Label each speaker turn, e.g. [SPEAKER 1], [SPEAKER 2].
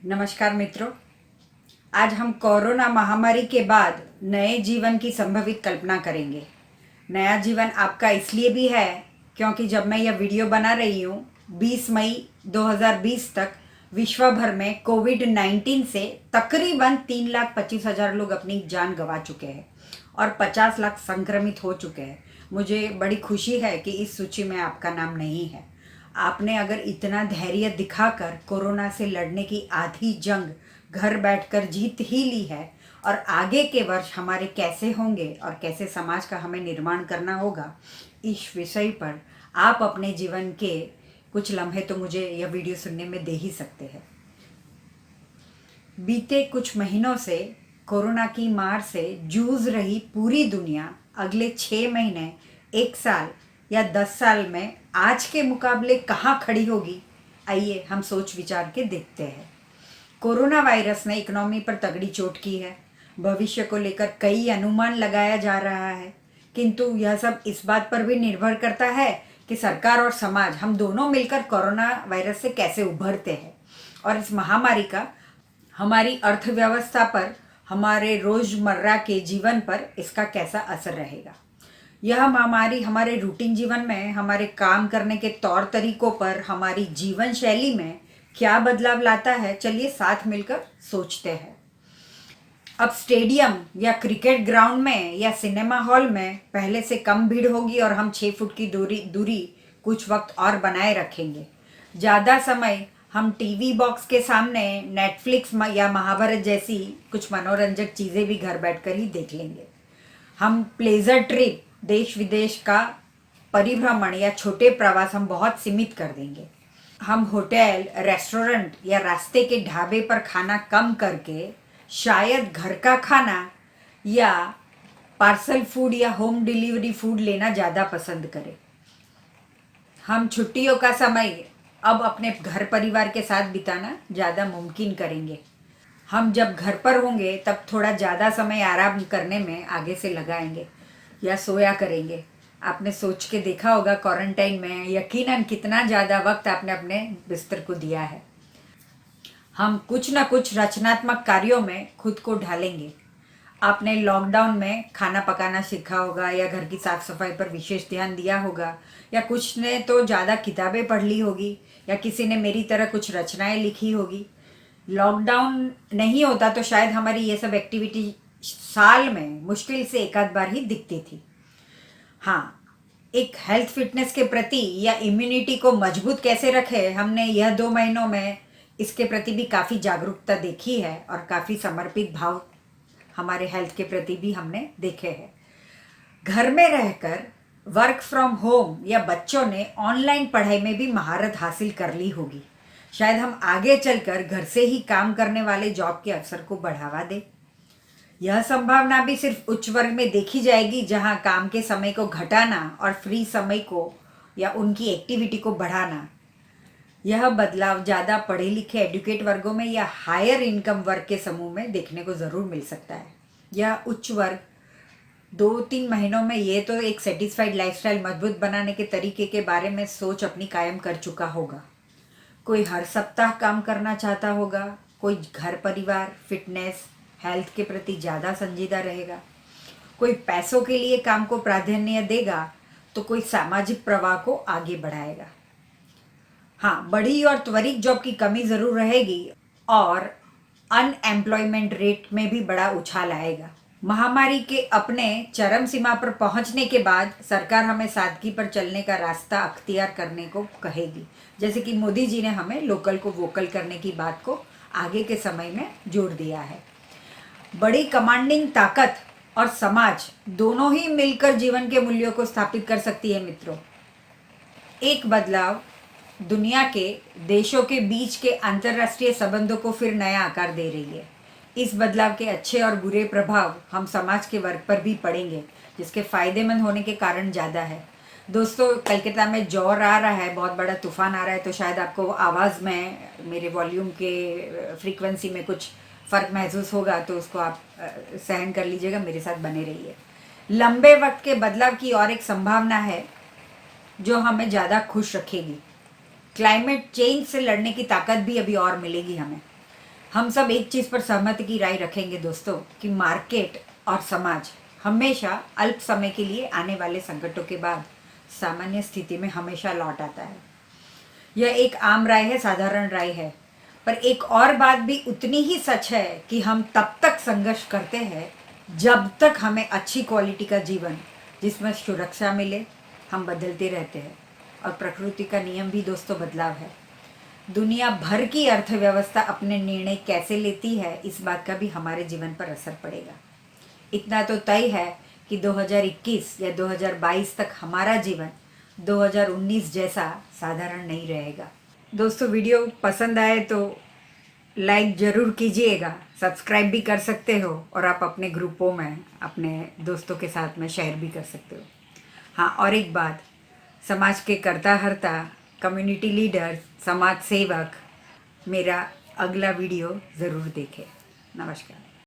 [SPEAKER 1] नमस्कार मित्रों। आज हम कोरोना महामारी के बाद नए जीवन की संभवित कल्पना करेंगे। नया जीवन आपका इसलिए भी है क्योंकि जब मैं यह वीडियो बना रही हूँ 20 मई 2020 तक विश्व भर में कोविड-19 से तकरीबन 3,25,000 लोग अपनी जान गंवा चुके हैं और 50 लाख संक्रमित हो चुके हैं। मुझे बड़ी खुशी है कि इस सूची में आपका नाम नहीं है। आपने अगर इतना धैर्य दिखाकर कोरोना से लड़ने की आधी जंग घर बैठकर जीत ही ली है और आगे के वर्ष हमारे कैसे होंगे और कैसे समाज का हमें निर्माण करना होगा, इस विषय पर आप अपने जीवन के कुछ लम्हे तो मुझे यह वीडियो सुनने में दे ही सकते हैं। बीते कुछ महीनों से कोरोना की मार से जूझ रही पूरी दुनिया अगले 6 महीने, 1 साल या 10 साल में आज के मुकाबले कहाँ खड़ी होगी, आइए हम सोच विचार के देखते हैं। कोरोना वायरस ने इकोनॉमी पर तगड़ी चोट की है। भविष्य को लेकर कई अनुमान लगाया जा रहा है, किंतु यह सब इस बात पर भी निर्भर करता है कि सरकार और समाज हम दोनों मिलकर कोरोना वायरस से कैसे उभरते हैं और इस महामारी का हमारी अर्थव्यवस्था पर, हमारे रोज़मर्रा के जीवन पर इसका कैसा असर रहेगा। यह महामारी हमारे रूटीन जीवन में, हमारे काम करने के तौर तरीकों पर, हमारी जीवन शैली में क्या बदलाव लाता है, चलिए साथ मिलकर सोचते हैं। अब स्टेडियम या क्रिकेट ग्राउंड में या सिनेमा हॉल में पहले से कम भीड़ होगी और हम 6 फुट की दूरी कुछ वक्त और बनाए रखेंगे। ज़्यादा समय हम टीवी बॉक्स के सामने नेटफ्लिक्स या महाभारत जैसी कुछ मनोरंजक चीज़ें भी घर बैठकर ही देख लेंगे। हम प्लेजर ट्रिप, देश विदेश का परिभ्रमण या छोटे प्रवास हम बहुत सीमित कर देंगे। हम होटल, रेस्टोरेंट या रास्ते के ढाबे पर खाना कम करके शायद घर का खाना या पार्सल फूड या होम डिलीवरी फूड लेना ज़्यादा पसंद करें। हम छुट्टियों का समय अब अपने घर परिवार के साथ बिताना ज़्यादा मुमकिन करेंगे। हम जब घर पर होंगे तब थोड़ा ज़्यादा समय आराम करने में आगे से लगाएंगे या सोया करेंगे। आपने सोच के देखा होगा क्वारंटाइन में यकीनन कितना ज़्यादा वक्त आपने अपने बिस्तर को दिया है। हम कुछ ना कुछ रचनात्मक कार्यों में खुद को ढालेंगे। आपने लॉकडाउन में खाना पकाना सीखा होगा या घर की साफ़ सफाई पर विशेष ध्यान दिया होगा, या कुछ ने तो ज़्यादा किताबें पढ़ ली होगी, या किसी ने मेरी तरह कुछ रचनाएं लिखी होगी। लॉकडाउन नहीं होता तो शायद हमारी ये सब एक्टिविटी साल में मुश्किल से एक आध बार ही दिखती थी। हाँ, एक हेल्थ फिटनेस के प्रति या इम्यूनिटी को मजबूत कैसे रखें, हमने यह 2 महीनों में इसके प्रति भी काफ़ी जागरूकता देखी है और काफ़ी समर्पित भाव हमारे हेल्थ के प्रति भी हमने देखे हैं। घर में रहकर वर्क फ्रॉम होम या बच्चों ने ऑनलाइन पढ़ाई में भी महारत हासिल कर ली होगी। शायद हम आगे चलकर घर से ही काम करने वाले जॉब के अवसर को बढ़ावा दें। यह संभावना भी सिर्फ उच्च वर्ग में देखी जाएगी, जहां काम के समय को घटाना और फ्री समय को या उनकी एक्टिविटी को बढ़ाना। यह बदलाव ज़्यादा पढ़े लिखे एडुकेट वर्गों में या हायर इनकम वर्ग के समूह में देखने को ज़रूर मिल सकता है। यह उच्च वर्ग 2-3 महीनों में ये तो एक सेटिस्फाइड लाइफस्टाइल मजबूत बनाने के तरीके के बारे में सोच अपनी कायम कर चुका होगा। कोई हर सप्ताह काम करना चाहता होगा, कोई घर परिवार, फिटनेस, हेल्थ के प्रति ज़्यादा संजीदा रहेगा, कोई पैसों के लिए काम को प्राधान्य देगा, तो कोई सामाजिक प्रवाह को आगे बढ़ाएगा। हाँ, बड़ी और त्वरित जॉब की कमी ज़रूर रहेगी और अनएम्प्लॉयमेंट रेट में भी बड़ा उछाल आएगा। महामारी के अपने चरम सीमा पर पहुंचने के बाद सरकार हमें सादगी पर चलने का रास्ता अख्तियार करने को कहेगी, जैसे कि मोदी जी ने हमें लोकल को वोकल करने की बात को आगे के समय में जोर दिया है। बड़ी कमांडिंग ताकत और समाज दोनों ही मिलकर जीवन के मूल्यों को स्थापित कर सकती है मित्रों। एक बदलाव दुनिया के देशों के बीच के अंतर्राष्ट्रीय संबंधों को फिर नया आकार दे रही है। इस बदलाव के अच्छे और बुरे प्रभाव हम समाज के वर्ग पर भी पड़ेंगे, जिसके फ़ायदेमंद होने के कारण ज़्यादा है। दोस्तों, कलकत्ता में जौर आ रहा है, बहुत बड़ा तूफान आ रहा है, तो शायद आपको आवाज़ में, मेरे वॉल्यूम के फ्रीक्वेंसी में कुछ फ़र्क महसूस होगा, तो उसको आप सहन कर लीजिएगा, मेरे साथ बने रहिए। लंबे वक्त के बदलाव की और एक संभावना है जो हमें ज़्यादा खुश रखेगी। क्लाइमेट चेंज से लड़ने की ताकत भी अभी और मिलेगी हमें। हम सब एक चीज़ पर सहमति की राय रखेंगे दोस्तों कि मार्केट और समाज हमेशा अल्प समय के लिए आने वाले संकटों के बाद सामान्य स्थिति में हमेशा लौट आता है। यह एक आम राय है, साधारण राय है, पर एक और बात भी उतनी ही सच है कि हम तब तक संघर्ष करते हैं जब तक हमें अच्छी क्वालिटी का जीवन जिसमें सुरक्षा मिले हम बदलते रहते हैं। और प्रकृति का नियम भी दोस्तों बदलाव है। दुनिया भर की अर्थव्यवस्था अपने निर्णय कैसे लेती है इस बात का भी हमारे जीवन पर असर पड़ेगा। इतना तो तय है कि 2021 या 2022 तक हमारा जीवन 2019 जैसा साधारण नहीं रहेगा। दोस्तों वीडियो पसंद आए तो लाइक ज़रूर कीजिएगा, सब्सक्राइब भी कर सकते हो और आप अपने ग्रुपों में अपने दोस्तों के साथ में शेयर भी कर सकते हो। हाँ, और एक बात, समाज के कर्ता हर्ता, कम्युनिटी लीडर, समाज सेवक मेरा अगला वीडियो ज़रूर देखें। नमस्कार।